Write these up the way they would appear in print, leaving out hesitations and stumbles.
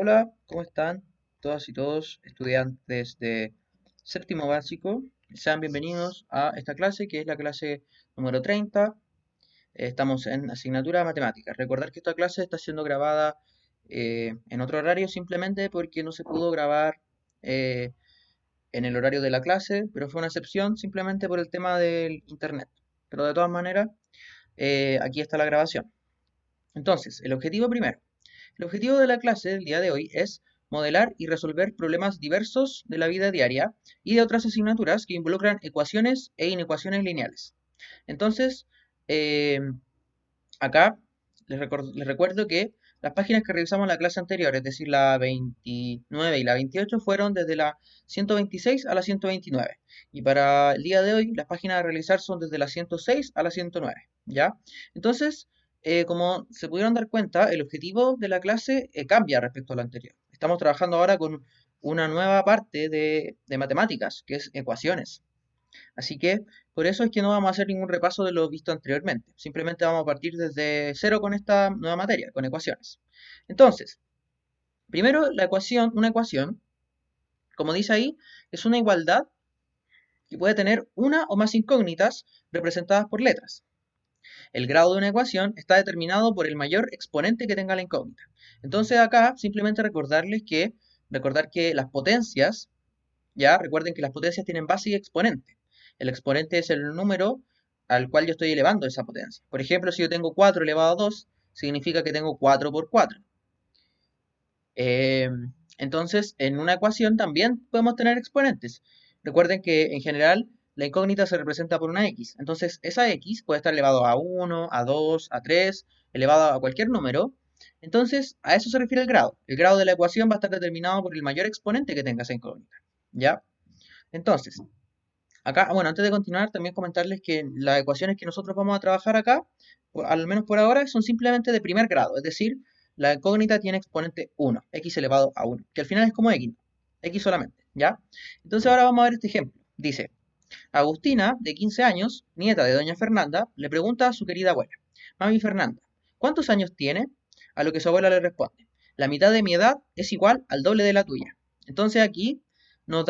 Hola, ¿cómo están todas y todos estudiantes de séptimo básico? Sean bienvenidos a esta clase que es la clase número 30. Estamos en asignatura de matemáticas. Recordar que esta clase está siendo grabada en otro horario simplemente porque no se pudo grabar eh, en el horario de la clase, pero fue una excepción simplemente por el tema del internet. Pero de todas maneras, aquí está la grabación. Entonces, el objetivo primero. El objetivo de la clase del día de hoy es modelar y resolver problemas diversos de la vida diaria y de otras asignaturas que involucran ecuaciones e inecuaciones lineales. Entonces, eh, acá les recuerdo que las páginas que revisamos en la clase anterior, es decir, la 29 y la 28, fueron desde la 126 a la 129. Y para el día de hoy, las páginas a realizar son desde la 106 a la 109. ¿Ya? Entonces, como se pudieron dar cuenta, el objetivo de la clase cambia respecto a lo anterior. Estamos trabajando ahora con una nueva parte de matemáticas, que es ecuaciones. Así que por eso es que no vamos a hacer ningún repaso de lo visto anteriormente. Simplemente vamos a partir desde cero con esta nueva materia, con ecuaciones. Entonces, primero una ecuación, como dice ahí, es una igualdad que puede tener una o más incógnitas representadas por letras. El grado de una ecuación está determinado por el mayor exponente que tenga la incógnita. Entonces acá simplemente recordar que las potencias, ya recuerden que las potencias tienen base y exponente. El exponente es el número al cual yo estoy elevando esa potencia. Por ejemplo, si yo tengo 4 elevado a 2, significa que tengo 4 por 4. Eh, entonces, en una ecuación también podemos tener exponentes. Recuerden que en general la incógnita se representa por una x. Entonces, esa x puede estar elevado a 1, a 2, a 3, elevado a cualquier número. Entonces, a eso se refiere el grado. El grado de la ecuación va a estar determinado por el mayor exponente que tenga esa incógnita. ¿Ya? Entonces, acá, bueno, antes de continuar, también comentarles que las ecuaciones que nosotros vamos a trabajar acá, al menos por ahora, son simplemente de primer grado, es decir, la incógnita tiene exponente 1, x elevado a 1, que al final es como x solamente, ¿ya? Entonces ahora vamos a ver este ejemplo. Dice, Agustina, de 15 años, nieta de doña Fernanda, le pregunta a su querida abuela, Mami Fernanda, ¿cuántos años tiene? A lo que su abuela le responde, la mitad de mi edad es igual al doble de la tuya. Entonces aquí nos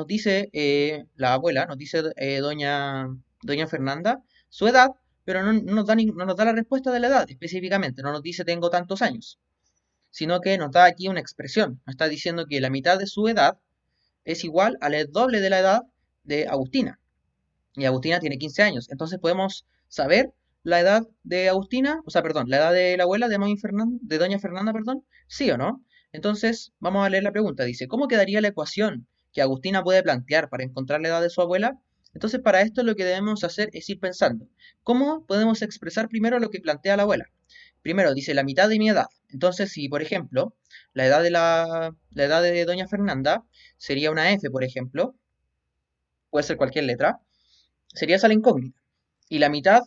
dice la abuela, nos dice doña Fernanda, su edad, pero no nos da la respuesta de la edad específicamente, no nos dice tengo tantos años, sino que nos da aquí una expresión, nos está diciendo que la mitad de su edad es igual al doble de la edad de Agustina y Agustina tiene 15 años. Entonces podemos saber la edad de Agustina, o sea, perdón, la edad de la abuela de, de doña Fernanda, perdón, sí o no. Entonces vamos a leer la pregunta. Dice, ¿cómo quedaría la ecuación que Agustina puede plantear para encontrar la edad de su abuela? Entonces para esto lo que debemos hacer es ir pensando, ¿cómo podemos expresar primero lo que plantea la abuela? Primero dice la mitad de mi edad. Entonces si, por ejemplo, la edad de doña Fernanda sería una F, por ejemplo, puede ser cualquier letra, sería esa la incógnita. Y la mitad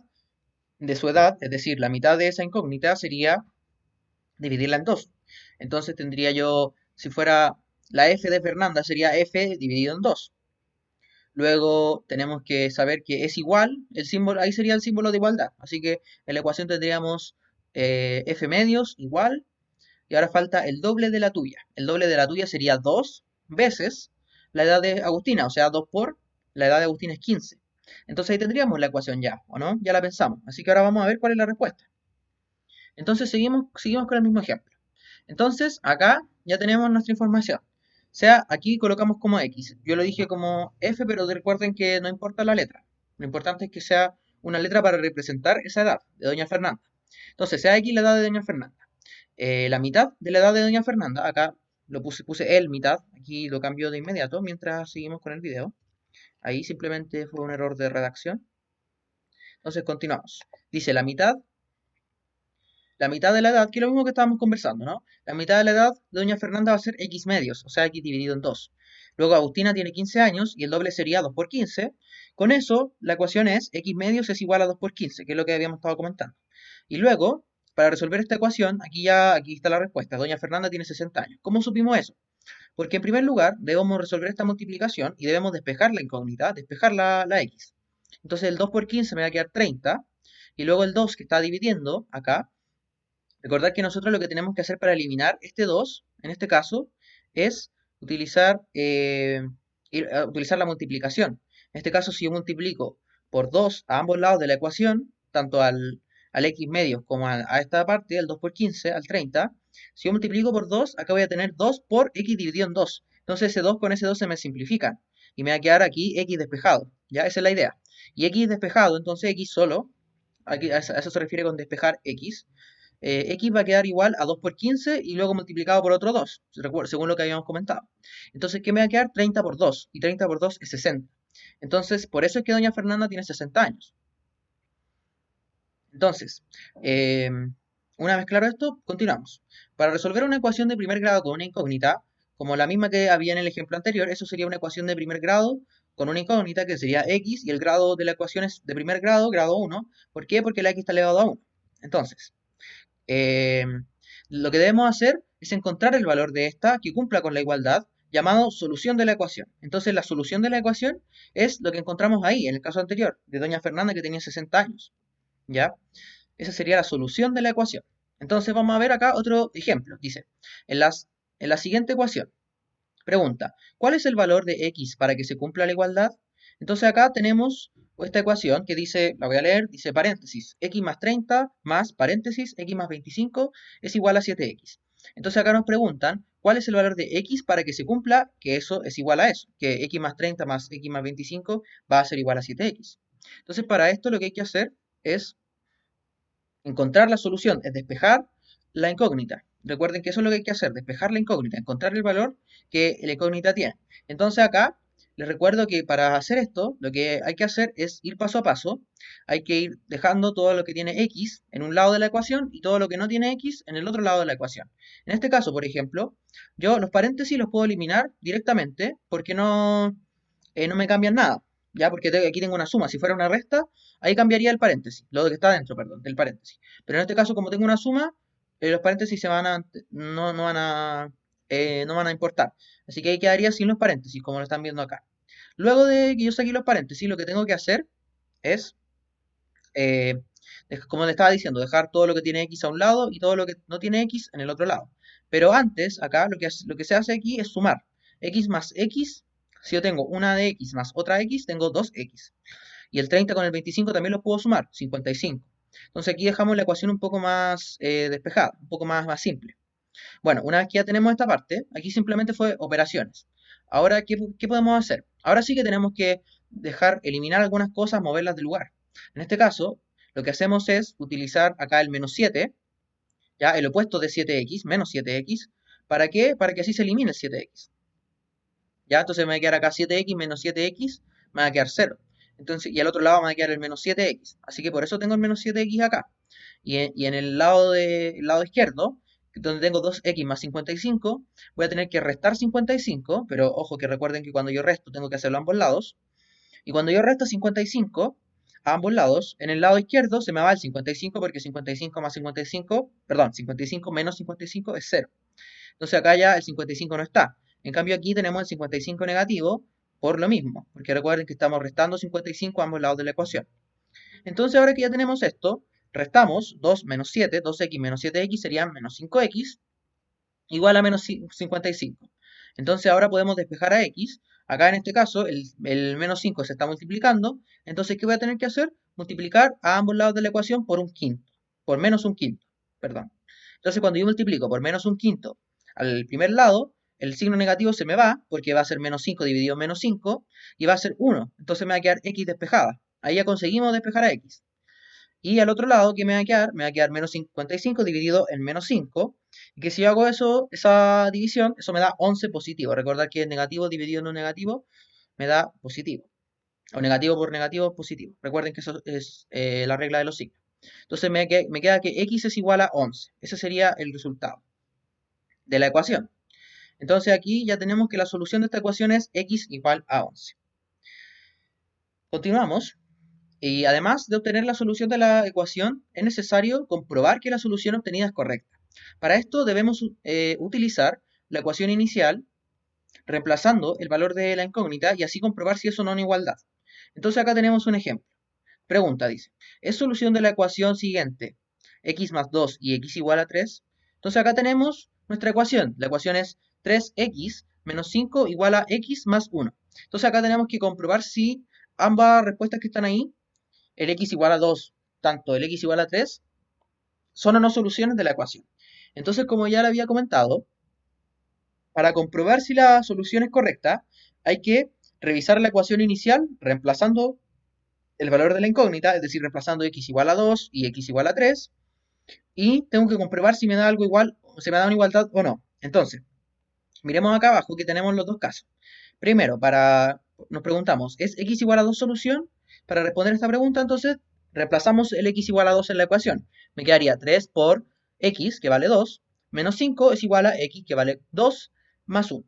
de su edad, es decir, la mitad de esa incógnita sería dividirla en dos. Entonces tendría yo, si fuera la f de Fernanda, sería f dividido en 2. Luego tenemos que saber que es igual, el símbolo, ahí sería el símbolo de igualdad. Así que en la ecuación tendríamos f medios igual, y ahora falta el doble de la tuya. El doble de la tuya sería 2 veces la edad de Agustina, o sea, 2 por la edad de Agustina es 15. Entonces ahí tendríamos la ecuación ya, ¿o no? Ya la pensamos. Así que ahora vamos a ver cuál es la respuesta. Entonces seguimos con el mismo ejemplo. Entonces acá ya tenemos nuestra información. O sea, aquí colocamos como X. Yo lo dije como F, pero recuerden que no importa la letra. Lo importante es que sea una letra para representar esa edad de Doña Fernanda. Entonces, sea X la edad de Doña Fernanda. La mitad de la edad de Doña Fernanda, acá puse el mitad, aquí lo cambio de inmediato mientras seguimos con el video. Ahí simplemente fue un error de redacción. Entonces continuamos. Dice la mitad de la edad, que es lo mismo que estábamos conversando, ¿no? La mitad de la edad de doña Fernanda va a ser x medios, o sea, x dividido en 2. Luego Agustina tiene 15 años y el doble sería 2 por 15. Con eso, la ecuación es x medios es igual a 2 por 15, que es lo que habíamos estado comentando. Y luego, para resolver esta ecuación, aquí está la respuesta. Doña Fernanda tiene 60 años. ¿Cómo supimos eso? Porque en primer lugar, debemos resolver esta multiplicación y debemos despejar la incógnita, despejar la x. Entonces el 2 por 15 me va a quedar 30. Y luego el 2 que está dividiendo acá. Recordad que nosotros lo que tenemos que hacer para eliminar este 2 en este caso, es utilizar, utilizar la multiplicación. En este caso, si yo multiplico por 2 a ambos lados de la ecuación, tanto al x medio como a esta parte, al 2 por 15, al 30, si yo multiplico por 2, acá voy a tener 2 por x dividido en 2. Entonces ese 2 con ese 2 se me simplifican. Y me va a quedar aquí x despejado. ¿Ya? Esa es la idea. Y x despejado, entonces x solo, aquí, a eso se refiere con despejar x. X va a quedar igual a 2 por 15 y luego multiplicado por otro 2, según lo que habíamos comentado. Entonces, ¿qué me va a quedar? 30 por 2. Y 30 por 2 es 60. Entonces, por eso es que doña Fernanda tiene 60 años. Entonces, eh, una vez claro esto, continuamos. Para resolver una ecuación de primer grado con una incógnita, como la misma que había en el ejemplo anterior, eso sería una ecuación de primer grado con una incógnita que sería x y el grado de la ecuación es de primer grado, grado 1. ¿Por qué? Porque la x está elevado a 1. Entonces, eh, lo que debemos hacer es encontrar el valor de esta que cumpla con la igualdad, llamado solución de la ecuación. Entonces, la solución de la ecuación es lo que encontramos ahí, en el caso anterior, de doña Fernanda que tenía 60 años. ¿Ya? Esa sería la solución de la ecuación. Entonces, vamos a ver acá otro ejemplo. Dice, en, en la siguiente ecuación, pregunta, ¿cuál es el valor de x para que se cumpla la igualdad? Entonces acá tenemos esta ecuación que dice, la voy a leer, dice paréntesis, x más 30 más paréntesis, x más 25 es igual a 7x. Entonces acá nos preguntan, ¿cuál es el valor de x para que se cumpla que eso es igual a eso? Que x más 30 más x más 25 va a ser igual a 7x. Entonces para esto lo que hay que hacer es encontrar la solución, es despejar la incógnita. Recuerden que eso es lo que hay que hacer, despejar la incógnita, encontrar el valor que la incógnita tiene. Entonces acá les recuerdo que para hacer esto, lo que hay que hacer es ir paso a paso. Hay que ir dejando todo lo que tiene x en un lado de la ecuación y todo lo que no tiene x en el otro lado de la ecuación. En este caso, por ejemplo, yo los paréntesis los puedo eliminar directamente porque no me cambian nada. ¿Ya? Porque aquí tengo una suma. Si fuera una resta, ahí cambiaría el paréntesis, lo que está dentro, perdón, del paréntesis. Pero en este caso, como tengo una suma, los paréntesis no van no van a importar. Así que ahí quedaría sin los paréntesis, como lo están viendo acá. Luego de que yo saqué los paréntesis, lo que tengo que hacer es, eh, como le estaba diciendo, dejar todo lo que tiene x a un lado y todo lo que no tiene x en el otro lado. Pero antes, acá, lo que se hace aquí es sumar x más x. Si yo tengo una de x más otra x, tengo 2x. Y el 30 con el 25 también lo puedo sumar, 55. Entonces aquí dejamos la ecuación un poco más despejada, un poco más simple. Bueno, una vez que ya tenemos esta parte, aquí simplemente fue operaciones. Ahora, ¿qué podemos hacer? Ahora sí que tenemos que eliminar algunas cosas, moverlas de lugar. En este caso, lo que hacemos es utilizar acá el menos 7, ya el opuesto de 7x, menos 7x. ¿Para qué? Para que así se elimine el 7x. Ya, entonces me va a quedar acá 7x menos 7x, me va a quedar 0. Entonces, y al otro lado me va a quedar el menos 7x. Así que por eso tengo el menos 7x acá. Y en el lado izquierdo, donde tengo 2x más 55, voy a tener que restar 55, pero ojo que recuerden que cuando yo resto tengo que hacerlo a ambos lados. Y cuando yo resto 55 a ambos lados, en el lado izquierdo se me va el 55 porque 55 más 55, perdón, 55 menos 55 es 0. Entonces acá ya el 55 no está. En cambio aquí tenemos el 55 negativo por lo mismo, porque recuerden que estamos restando 55 a ambos lados de la ecuación. Entonces ahora que ya tenemos esto, restamos 2 menos 7, 2x menos 7x serían menos 5x, igual a menos 55. Entonces ahora podemos despejar a x. Acá en este caso el menos 5 se está multiplicando. Entonces, ¿qué voy a tener que hacer? Multiplicar a ambos lados de la ecuación por un quinto. Por menos un quinto, perdón. Entonces cuando yo multiplico por menos un quinto al primer lado, el signo negativo se me va porque va a ser menos 5 dividido en menos 5 y va a ser 1. Entonces me va a quedar x despejada. Ahí ya conseguimos despejar a x. Y al otro lado, ¿qué me va a quedar? Me va a quedar menos 55 dividido en menos 5. Y que si yo hago eso, esa división, eso me da 11 positivo. Recordar que negativo dividido en un negativo me da positivo. O negativo por negativo, positivo. Recuerden que eso es la regla de los signos. Entonces me queda que x es igual a 11. Ese sería el resultado de la ecuación. Entonces aquí ya tenemos que la solución de esta ecuación es x igual a 11. Continuamos. Y además de obtener la solución de la ecuación, es necesario comprobar que la solución obtenida es correcta. Para esto debemos utilizar la ecuación inicial, reemplazando el valor de la incógnita y así comprobar si es o no una igualdad. Entonces acá tenemos un ejemplo. Pregunta, dice, ¿es solución de la ecuación siguiente x más 2 y x igual a 3? Entonces acá tenemos nuestra ecuación. La ecuación es 3x menos 5 igual a x más 1. Entonces acá tenemos que comprobar si ambas respuestas que están ahí, el x igual a 2, tanto el x igual a 3, son o no soluciones de la ecuación. Entonces, como ya le había comentado, para comprobar si la solución es correcta, hay que revisar la ecuación inicial reemplazando el valor de la incógnita, es decir, reemplazando x igual a 2 y x igual a 3, y tengo que comprobar si me da algo igual, o se me da una igualdad o no. Entonces, miremos acá abajo que tenemos los dos casos. Primero, nos preguntamos, ¿es x igual a 2 solución? Para responder esta pregunta, entonces, reemplazamos el x igual a 2 en la ecuación. Me quedaría 3 por x, que vale 2, menos 5 es igual a x, que vale 2, más 1.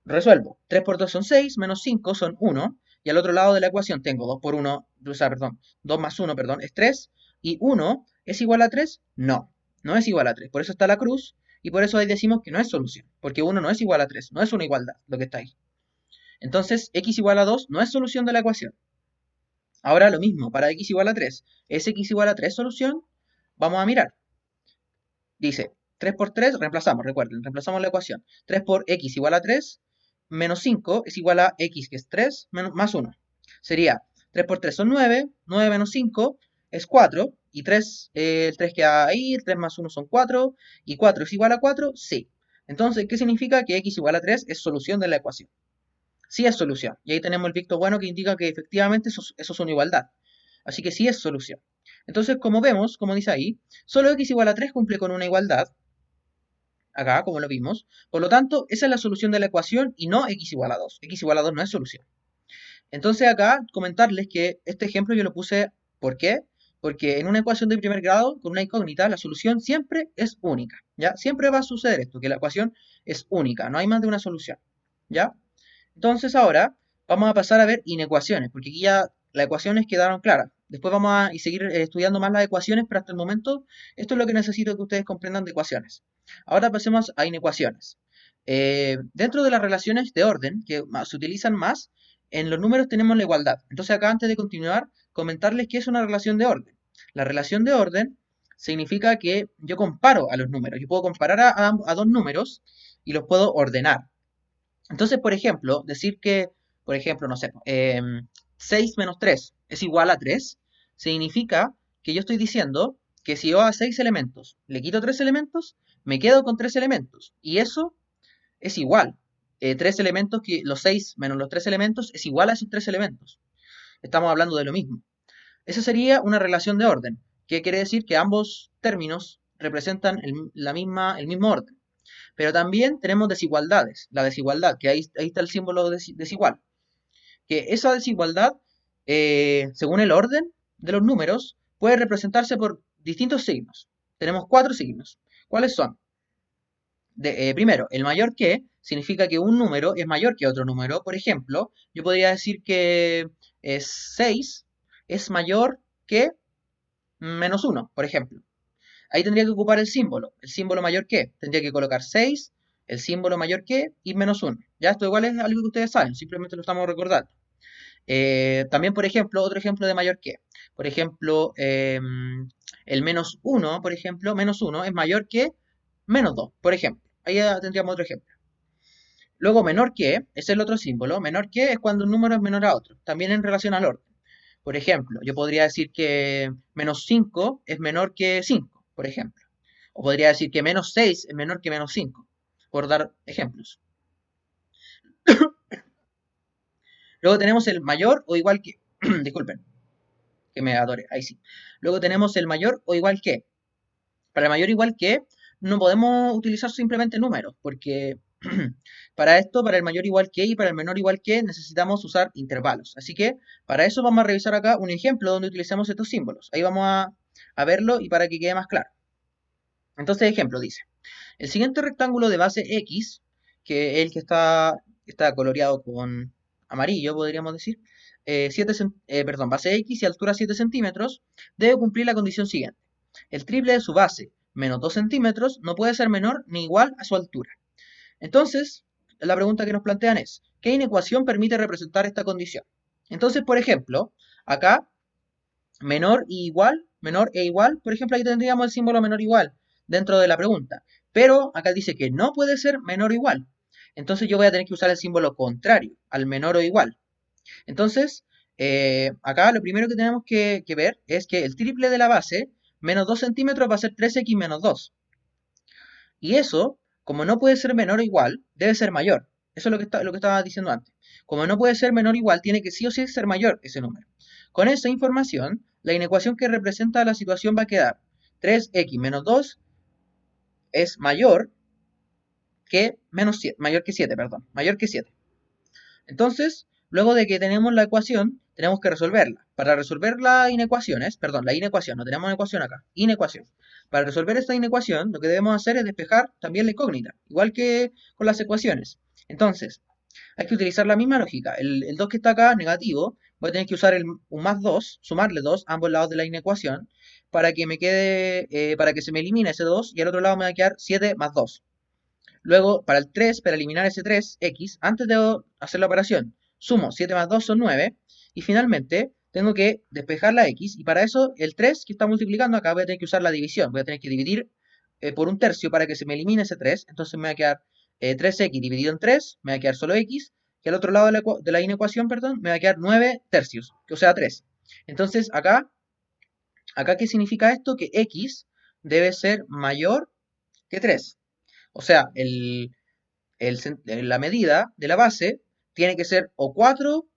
Resuelvo. 3 por 2 son 6, menos 5 son 1. Y al otro lado de la ecuación tengo 2 por 1, o sea, perdón, 2 más 1, perdón, es 3. ¿Y 1 es igual a 3? No, no es igual a 3. Por eso está la cruz y por eso ahí decimos que no es solución. Porque 1 no es igual a 3, no es una igualdad lo que está ahí. Entonces, x igual a 2 no es solución de la ecuación. Ahora lo mismo, para x igual a 3. ¿Es x igual a 3 solución? Vamos a mirar. Dice, 3 por 3, reemplazamos, recuerden, reemplazamos la ecuación. 3 por x igual a 3, menos 5 es igual a x, que es 3, más 1. Sería 3 por 3 son 9, 9 menos 5 es 4, y 3, el 3 queda ahí, 3 más 1 son 4, y 4 es igual a 4, sí. Entonces, ¿qué significa que x igual a 3 es solución de la ecuación? Sí es solución. Y ahí tenemos el visto bueno que indica que efectivamente eso es una igualdad. Así que sí es solución. Entonces, como vemos, como dice ahí, solo x igual a 3 cumple con una igualdad, acá, como lo vimos. Por lo tanto, esa es la solución de la ecuación y no x igual a 2. X igual a 2 no es solución. Entonces acá comentarles que este ejemplo yo lo puse, ¿por qué? Porque en una ecuación de primer grado con una incógnita la solución siempre es única, ¿ya? Siempre va a suceder esto, que la ecuación es única, no hay más de una solución, ¿ya? Entonces ahora vamos a pasar a ver inecuaciones, porque aquí ya las ecuaciones quedaron claras. Después vamos a seguir estudiando más las ecuaciones, pero hasta el momento esto es lo que necesito que ustedes comprendan de ecuaciones. Ahora pasemos a inecuaciones. Dentro de las relaciones de orden que se utilizan más, en los números tenemos la igualdad. Entonces acá antes de continuar, comentarles qué es una relación de orden. La relación de orden significa que yo comparo a los números. Yo puedo comparar a dos números y los puedo ordenar. Entonces, por ejemplo, decir que, por ejemplo, no sé, 6 menos 3 es igual a 3, significa que yo estoy diciendo que si yo a 6 elementos le quito 3 elementos, me quedo con 3 elementos. Y eso es igual. 3 elementos, que los 6 menos los 3 elementos es igual a esos 3 elementos. Estamos hablando de lo mismo. Esa sería una relación de orden, que quiere decir que ambos términos representan el mismo orden. Pero también tenemos desigualdades. La desigualdad, que ahí está el símbolo desigual. Que esa desigualdad, según el orden de los números, puede representarse por distintos signos. Tenemos 4 signos. ¿Cuáles son? Primero, el mayor que significa que un número es mayor que otro número. Por ejemplo, yo podría decir que 6 es mayor que menos 1, por ejemplo. Ahí tendría que ocupar el símbolo mayor que. Tendría que colocar 6, el símbolo mayor que y menos 1. Ya esto igual es algo que ustedes saben, simplemente lo estamos recordando. También, por ejemplo, otro ejemplo de mayor que. Por ejemplo, el menos 1, por ejemplo, menos 1 es mayor que menos 2, por ejemplo. Ahí ya tendríamos otro ejemplo. Luego, menor que es el otro símbolo. Menor que es cuando un número es menor a otro, también en relación al orden. Por ejemplo, yo podría decir que menos 5 es menor que 5, por ejemplo. O podría decir que menos 6 es menor que menos 5, por dar ejemplos. Luego tenemos el mayor o igual que. Disculpen, que me adore, ahí sí. Luego tenemos el mayor o igual que. Para el mayor o igual que, no podemos utilizar simplemente números, porque para esto, para el mayor igual que y para el menor igual que, necesitamos usar intervalos. Así que para eso vamos a revisar acá un ejemplo donde utilizamos estos símbolos. Ahí vamos a verlo y para que quede más claro. Entonces, ejemplo dice, el siguiente rectángulo de base X, que es el que está coloreado con amarillo, podríamos decir, base X y altura 7 centímetros, debe cumplir la condición siguiente. El triple de su base, menos 2 centímetros, no puede ser menor ni igual a su altura. Entonces, la pregunta que nos plantean es, ¿qué inecuación permite representar esta condición? Entonces, por ejemplo, acá menor e igual, por ejemplo, ahí tendríamos el símbolo menor igual. dentro de la pregunta. Pero acá dice que no puede ser menor o igual. Entonces yo voy a tener que usar el símbolo contrario al menor o igual. Entonces, acá lo primero que tenemos que ver es que el triple de la base, menos 2 centímetros, va a ser 3x menos 2. Y eso, como no puede ser menor o igual, debe ser mayor. Eso es lo que estaba diciendo antes. Como no puede ser menor o igual, tiene que sí o sí ser mayor ese número. Con esa información, la inecuación que representa la situación va a quedar 3x menos 2 es mayor que menos 7, mayor que 7, perdón, mayor que 7. Entonces, luego de que tenemos la ecuación, tenemos que resolverla. Para resolver la inecuaciones, perdón, la inecuación, no tenemos una ecuación acá, inecuación. Para resolver esta inecuación, lo que debemos hacer es despejar también la incógnita, igual que con las ecuaciones. Entonces, hay que utilizar la misma lógica. El 2 que está acá, negativo, voy a tener que usar un más 2, sumarle 2 a ambos lados de la inecuación, para que me quede, para que se me elimine ese 2 y al otro lado me va a quedar 7 más 2. Luego, para el 3, para eliminar ese 3x, antes de hacer la operación, sumo 7 más 2 son 9. Y finalmente, tengo que despejar la x. Y para eso, el 3 que está multiplicando acá, voy a tener que usar la división. Voy a tener que dividir por un tercio para que se me elimine ese 3. Entonces me va a quedar 3x dividido en 3, me va a quedar solo x. Y al otro lado de la inecuación, perdón, me va a quedar 9 tercios, o sea 3. Entonces, acá ¿qué significa esto? Que x debe ser mayor que 3. O sea, la medida de la base tiene que ser o 4,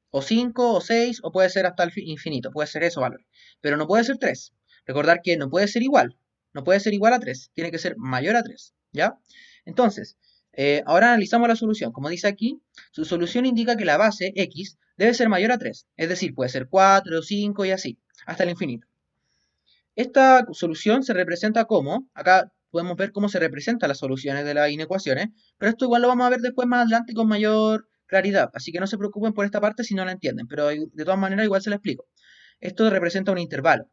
o 5, o 6, o puede ser hasta el infinito, puede ser eso valor. Pero no puede ser 3. Recordar que no puede ser igual, no puede ser igual a 3, tiene que ser mayor a 3, ¿ya? Entonces, ahora analizamos la solución. Como dice aquí, su solución indica que la base x debe ser mayor a 3, es decir, puede ser 4, 5 y así, hasta el infinito. Esta solución se representa como, acá podemos ver cómo se representan las soluciones de las inecuaciones, pero esto igual lo vamos a ver después más adelante con mayor claridad, así que no se preocupen por esta parte si no la entienden, pero de todas maneras igual se la explico. Esto representa un intervalo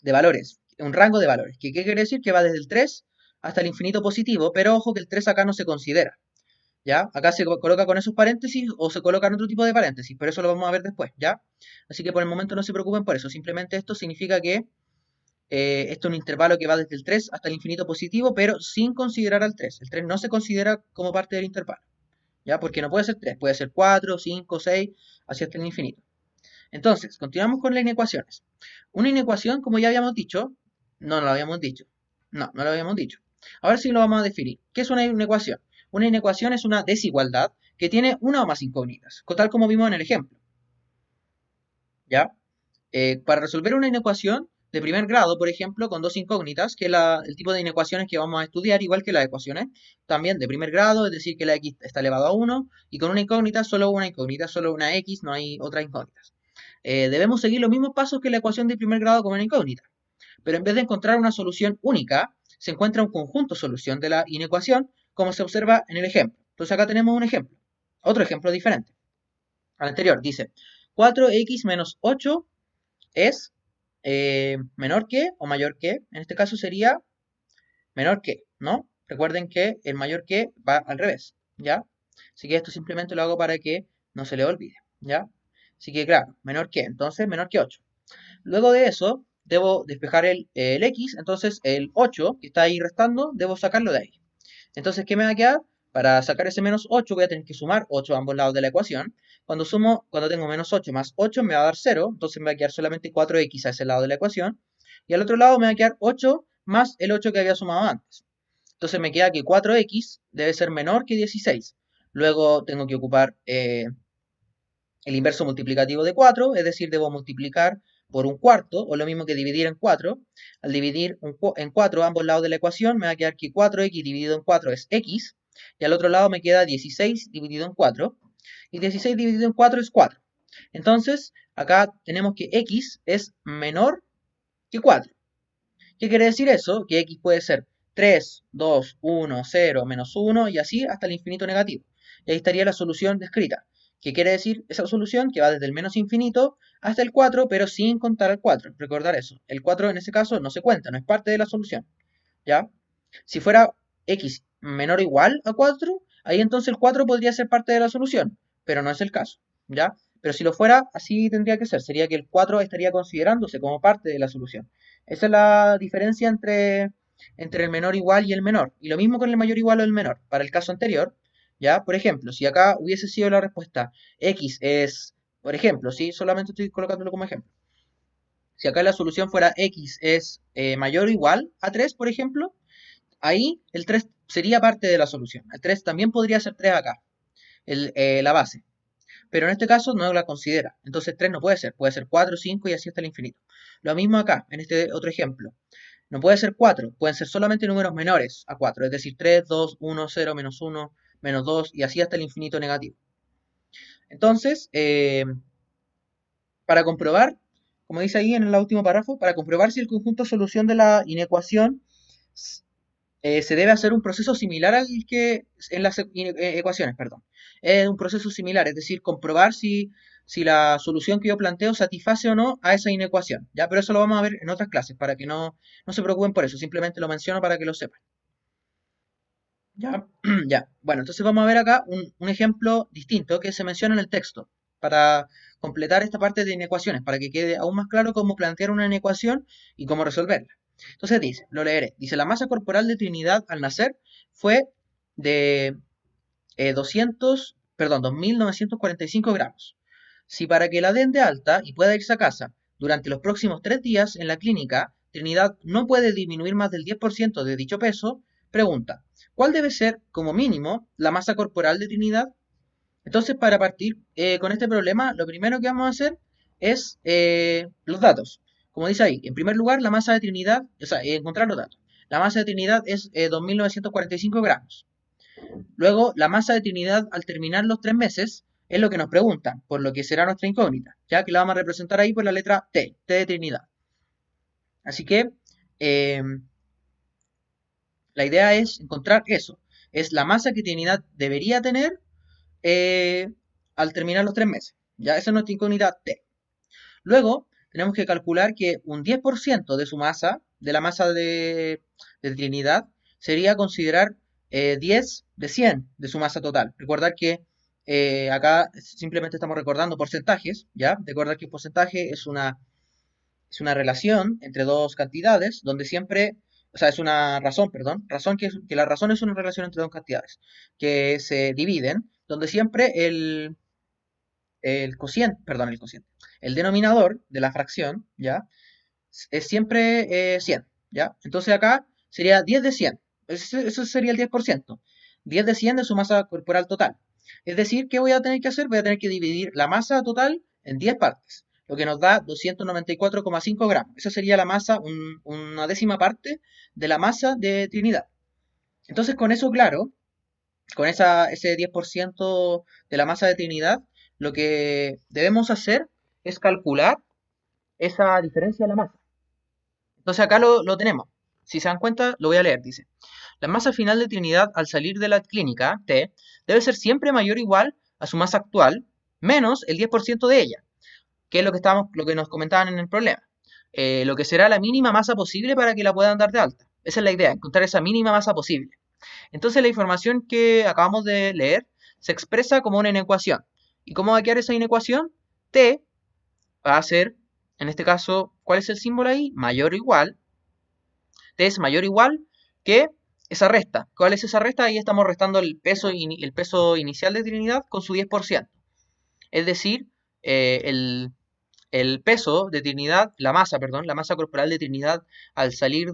de valores, un rango de valores, que ¿qué quiere decir? Que va desde el 3 hasta el infinito positivo, pero ojo que el 3 acá no se considera, ¿ya? Acá se coloca con esos paréntesis o se colocan otro tipo de paréntesis, pero eso lo vamos a ver después, ¿ya? Así que por el momento no se preocupen por eso, simplemente esto significa que esto es un intervalo que va desde el 3 hasta el infinito positivo, pero sin considerar al 3. El 3 no se considera como parte del intervalo, ¿ya? Porque no puede ser 3, puede ser 4, 5, 6, así hasta el infinito. Entonces, continuamos con las inecuaciones. Una inecuación, como ya habíamos dicho, no lo habíamos dicho. No lo habíamos dicho. Ahora sí lo vamos a definir. ¿Qué es una inecuación? Una inecuación es una desigualdad que tiene una o más incógnitas, tal como vimos en el ejemplo, ¿ya? Para resolver una inecuación de primer grado, por ejemplo, con dos incógnitas, que es el tipo de inecuaciones que vamos a estudiar, igual que las ecuaciones, también de primer grado, es decir, que la x está elevado a 1, y con una incógnita, solo una x, no hay otras incógnitas. Debemos seguir los mismos pasos que la ecuación de primer grado con una incógnita, pero en vez de encontrar una solución única, se encuentra un conjunto solución de la inecuación, como se observa en el ejemplo. Entonces acá tenemos un ejemplo, otro ejemplo diferente al anterior. Dice 4x menos 8 es menor que o mayor que. En este caso sería menor que, ¿no? Recuerden que el mayor que va al revés, ¿ya? Así que esto simplemente lo hago para que no se le olvide, ¿ya? Así que claro, menor que, entonces menor que 8. Luego de eso, debo despejar el x, entonces el 8 que está ahí restando, debo sacarlo de ahí. Entonces, ¿qué me va a quedar? Para sacar ese menos 8 voy a tener que sumar 8 a ambos lados de la ecuación. Cuando tengo menos 8 más 8 me va a dar 0, entonces me va a quedar solamente 4x a ese lado de la ecuación. Y al otro lado me va a quedar 8 más el 8 que había sumado antes. Entonces me queda que 4x debe ser menor que 16. Luego tengo que ocupar el inverso multiplicativo de 4, es decir, debo multiplicar por un cuarto, o lo mismo que dividir en 4. Al dividir en 4 ambos lados de la ecuación, me va a quedar que 4x dividido en 4 es x, y al otro lado me queda 16 dividido en 4, y 16 dividido en 4 es 4. Entonces, acá tenemos que x es menor que 4. ¿Qué quiere decir eso? Que x puede ser 3, 2, 1, 0, menos 1 y así hasta el infinito negativo. Y ahí estaría la solución descrita. ¿Qué quiere decir esa solución? Que va desde el menos infinito hasta el 4, pero sin contar al 4. Recordar eso. El 4 en ese caso no se cuenta, no es parte de la solución. ¿Ya? Si fuera x menor o igual a 4, ahí entonces el 4 podría ser parte de la solución, pero no es el caso. ¿Ya? Pero si lo fuera, así tendría que ser. Sería que el 4 estaría considerándose como parte de la solución. Esa es la diferencia entre entre el menor igual y el menor. Y lo mismo con el mayor igual o el menor. Para el caso anterior, ¿ya? Por ejemplo, si acá hubiese sido la respuesta x es, por ejemplo, ¿sí? Solamente estoy colocándolo como ejemplo. Si acá la solución fuera x es mayor o igual a 3, por ejemplo, ahí el 3 sería parte de la solución. El 3 también podría ser 3 acá, la base. Pero en este caso no la considera. Entonces 3 no puede ser 4, 5 y así hasta el infinito. Lo mismo acá, en este otro ejemplo. No puede ser 4, pueden ser solamente números menores a 4, es decir, 3, 2, 1, 0, menos 1, menos 2 y así hasta el infinito negativo. Entonces, para comprobar, como dice ahí en el último párrafo, para comprobar si el conjunto solución de la inecuación se debe hacer un proceso similar al que en las ecuaciones, perdón. Es un proceso similar, es decir, comprobar si la solución que yo planteo satisface o no a esa inecuación, ¿ya? Pero eso lo vamos a ver en otras clases, para que no se preocupen por eso, simplemente lo menciono para que lo sepan. ¿Ya? Ya. Bueno, entonces vamos a ver acá un ejemplo distinto que se menciona en el texto, para completar esta parte de inecuaciones, para que quede aún más claro cómo plantear una inecuación y cómo resolverla. Entonces dice, lo leeré, dice, la masa corporal de Trinidad al nacer fue de 2.945 gramos. Si para que la den de alta y pueda irse a casa durante los próximos 3 días en la clínica, Trinidad no puede disminuir más del 10% de dicho peso, pregunta, ¿cuál debe ser, como mínimo, la masa corporal de Trinidad? Entonces, para partir con este problema, lo primero que vamos a hacer es los datos. Como dice ahí, en primer lugar, la masa de Trinidad, o sea, encontrar los datos. La masa de Trinidad es 2.945 gramos. Luego, la masa de Trinidad al terminar los 3 meses es lo que nos preguntan, por lo que será nuestra incógnita, ya que la vamos a representar ahí por la letra T, T de Trinidad. Así que eh, la idea es encontrar eso. Es la masa que Trinidad debería tener eh, al terminar los 3 meses. Ya esa es nuestra incógnita T. Luego, tenemos que calcular que un 10% de su masa, de la masa de Trinidad, sería considerar 10 de 100 de su masa total. Recordar que acá simplemente estamos recordando porcentajes, ¿ya? Recordar que el porcentaje es una relación entre dos cantidades, donde siempre, o sea, es una razón, perdón, razón que la razón es una relación entre dos cantidades, que se dividen, donde siempre el cociente, perdón, el denominador de la fracción, ¿ya? Es siempre 100, ¿ya? Entonces acá sería 10 de 100, eso sería el 10%, 10 de 100 de su masa corporal total. Es decir, ¿qué voy a tener que hacer? Voy a tener que dividir la masa total en 10 partes, lo que nos da 294,5 gramos. Esa sería la masa, una décima parte de la masa de Trinidad. Entonces, con eso claro, con ese 10% de la masa de Trinidad, lo que debemos hacer es calcular esa diferencia de la masa. Entonces acá lo tenemos. Si se dan cuenta, lo voy a leer. Dice, la masa final de Trinidad al salir de la clínica, T, debe ser siempre mayor o igual a su masa actual, menos el 10% de ella, que es lo que nos comentaban en el problema. Lo que será la mínima masa posible para que la puedan dar de alta. Esa es la idea, encontrar esa mínima masa posible. Entonces la información que acabamos de leer se expresa como una inecuación. ¿Y cómo va a quedar esa inecuación? T va a ser, en este caso, ¿cuál es el símbolo ahí? Mayor o igual. T es mayor o igual que esa resta. ¿Cuál es esa resta? Ahí estamos restando el peso inicial de Trinidad con su 10%. Es decir, el peso de Trinidad, la masa, perdón, la masa corporal de Trinidad al salir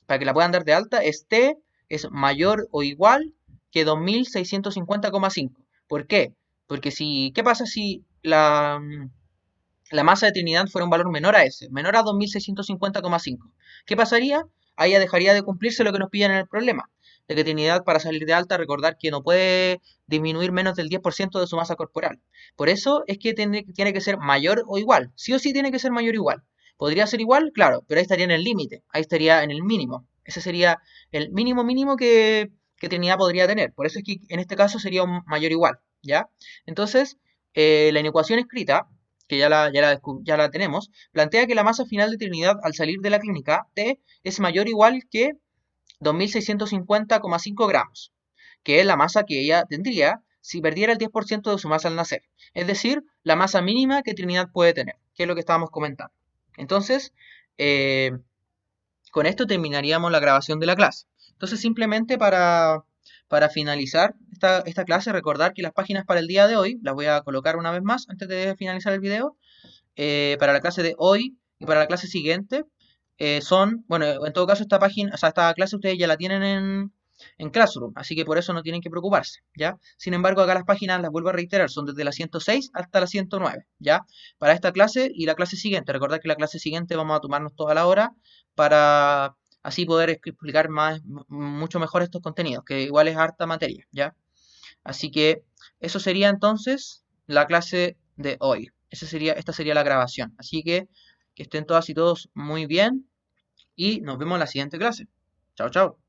para que la puedan dar de alta, es T es mayor o igual que 2650,5. ¿Por qué? Porque ¿qué pasa si la masa de Trinidad fuera un valor menor a ese, menor a 2650,5? ¿Qué pasaría? Ahí ya dejaría de cumplirse lo que nos piden en el problema, de que Trinidad para salir de alta, recordar que no puede disminuir menos del 10% de su masa corporal. Por eso es que tiene que ser mayor o igual, sí o sí tiene que ser mayor o igual. ¿Podría ser igual? Claro, pero ahí estaría en el límite, ahí estaría en el mínimo. Ese sería el mínimo mínimo que Trinidad podría tener. Por eso es que en este caso sería un mayor o igual, ¿ya? Entonces, la inecuación escrita, que ya la tenemos, plantea que la masa final de Trinidad al salir de la clínica, T, es mayor o igual que 2.650,5 gramos, que es la masa que ella tendría si perdiera el 10% de su masa al nacer. Es decir, la masa mínima que Trinidad puede tener, que es lo que estábamos comentando. Entonces, con esto terminaríamos la grabación de la clase. Entonces, simplemente para finalizar esta clase, recordar que las páginas para el día de hoy, las voy a colocar una vez más antes de finalizar el video, para la clase de hoy y para la clase siguiente, son, bueno, en todo caso esta página, o sea, esta clase ustedes ya la tienen en Classroom, así que por eso no tienen que preocuparse, ¿ya? Sin embargo, acá las páginas, las vuelvo a reiterar, son desde la 106 hasta la 109, ¿ya? Para esta clase y la clase siguiente, recordad que la clase siguiente vamos a tomarnos toda la hora para así poder explicar más, mucho mejor estos contenidos, que igual es harta materia, ¿ya? Así que eso sería entonces la clase de hoy. Esta sería la grabación. Así que estén todas y todos muy bien y nos vemos en la siguiente clase. Chao, chao.